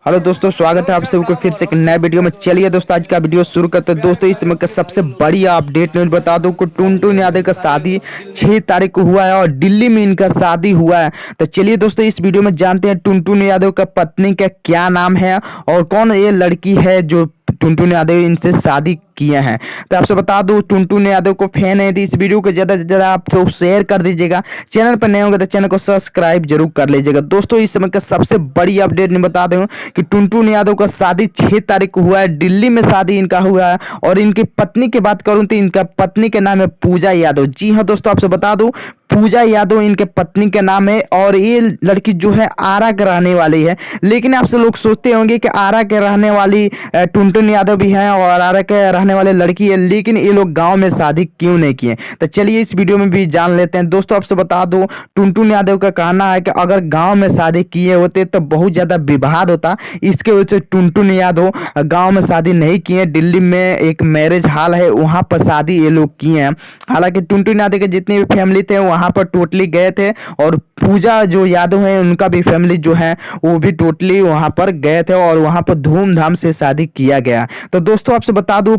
Hello दोस्तों, स्वागत है आप सबको फिर से एक नए वीडियो में। चलिए दोस्तों, आज का वीडियो शुरू करते हैं। दोस्तों, इस समय का सबसे बड़ी अपडेट न्यूज बता दूं कि टुनटुन यादव का शादी 6 तारीख को हुआ है और दिल्ली में इनका शादी हुआ है। तो चलिए दोस्तों, इस वीडियो में जानते हैं टुनटुन यादव का पत्नी का क्या नाम है और कौन ये लड़की है जो टुनटुन यादव इनसे शादी किए हैं। तो आपसे बता दूं, टुनटुन यादव को फैन है तो इस वीडियो को ज़्यादा से ज़्यादा आप तो शेयर कर दीजिएगा। चैनल पर नए होंगे तो चैनल को सब्सक्राइब जरूर कर लीजिएगा। दोस्तों, इस समय का सबसे बड़ी अपडेट नहीं बता दूं कि टुनटुन यादव का शादी 6 तारीख को हुआ है, दिल्ली में शादी इनका हुआ है। और इनकी पत्नी की बात करूं तो इनका पत्नी के नाम है पूजा यादव। जी हाँ दोस्तों, आपसे बता दूं पूजा यादव इनके पत्नी का नाम है और ये लड़की जो है आरा के रहने वाली है। लेकिन आपसे लोग सोचते होंगे कि आरा के रहने वाली टुनटुन यादव भी है और आरा के रहने वाले लड़की है, लेकिन ये लोग गांव में शादी क्यों नहीं किए। तो चलिए इस वीडियो में भी जान लेते हैं। दोस्तों, आपसे बता दो टुनटुन यादव का कहना है कि अगर गांव में शादी किए होते तो बहुत ज्यादा विवाद होता। इसके वजह से टुनटुन यादव गांव में शादी नहीं किए, दिल्ली में एक मैरिज हॉल है वहां पर शादी ये लोग किए हैं। हालांकि टुनटुन यादव के जितने भी फैमिली थे वहां पर टोटली गए थे और पूजा जो यादव है उनका भी फैमिली जो है वो भी टोटली वहां पर गए थे और वहां पर धूमधाम से शादी किया गया। तो दोस्तों, आपसे बता दूं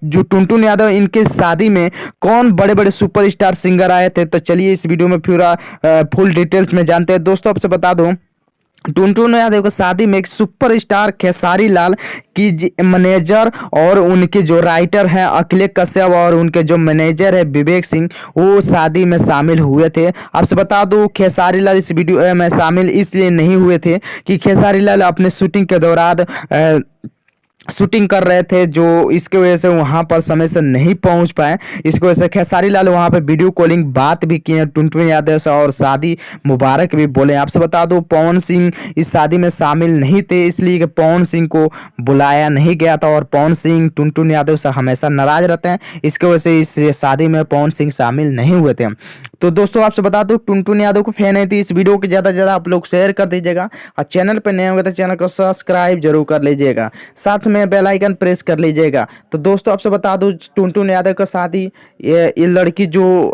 जो टुनटुन यादव इनके शादी में कौन बड़े बड़े सुपरस्टार सिंगर आए थे। तो चलिए इस वीडियो में पूरा फुल डिटेल्स में जानते हैं। दोस्तों, आपसे बता दूं टुनटुन यादव की शादी में एक सुपरस्टार खेसारी लाल की मैनेजर और उनके जो राइटर हैं अखिलेश कश्यप और उनके जो मैनेजर है विवेक सिंह, वो शादी में शामिल हुए थे। आपसे बता दूं खेसारी लाल इस वीडियो में शामिल इसलिए नहीं हुए थे कि खेसारी लाल अपने शूटिंग के दौरान शूटिंग कर रहे थे, जो इसके वजह से वहां पर समय से नहीं पहुंच पाए। इसकी वजह से खेसारी लाल वहां पर वीडियो कॉलिंग बात भी किए टुनटुन यादव से और शादी मुबारक भी बोले। आपसे बता दो पवन सिंह इस शादी में शामिल नहीं थे, इसलिए कि पवन सिंह को बुलाया नहीं गया था और पवन सिंह टुनटुन यादव से हमेशा नाराज रहते हैं। इसके वजह से इस शादी में पवन सिंह शामिल नहीं हुए थे। तो दोस्तों, आपसे बता दो टुनटुन यादव को फैन है तो इस वीडियो को ज़्यादा से ज़्यादा आप लोग शेयर कर दीजिएगा और चैनल पर नए होंगे तो चैनल को सब्सक्राइब जरूर कर लीजिएगा, साथ में बेल आइकन प्रेस कर लीजिएगा। तो दोस्तों, आपसे बता दूं टुनटुन यादव का शादी ये लड़की जो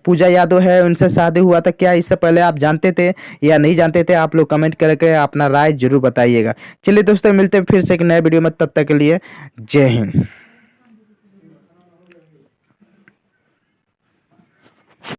पूजा यादव है उनसे शादी हुआ था। क्या इससे पहले आप जानते थे या नहीं जानते थे? आप लोग कमेंट करके अपना राय जरूर बताइएगा। चलिए दोस्तों, मिलते हैं फिर से एक नए वीडियो में, तब तक के लिए जय हिंद।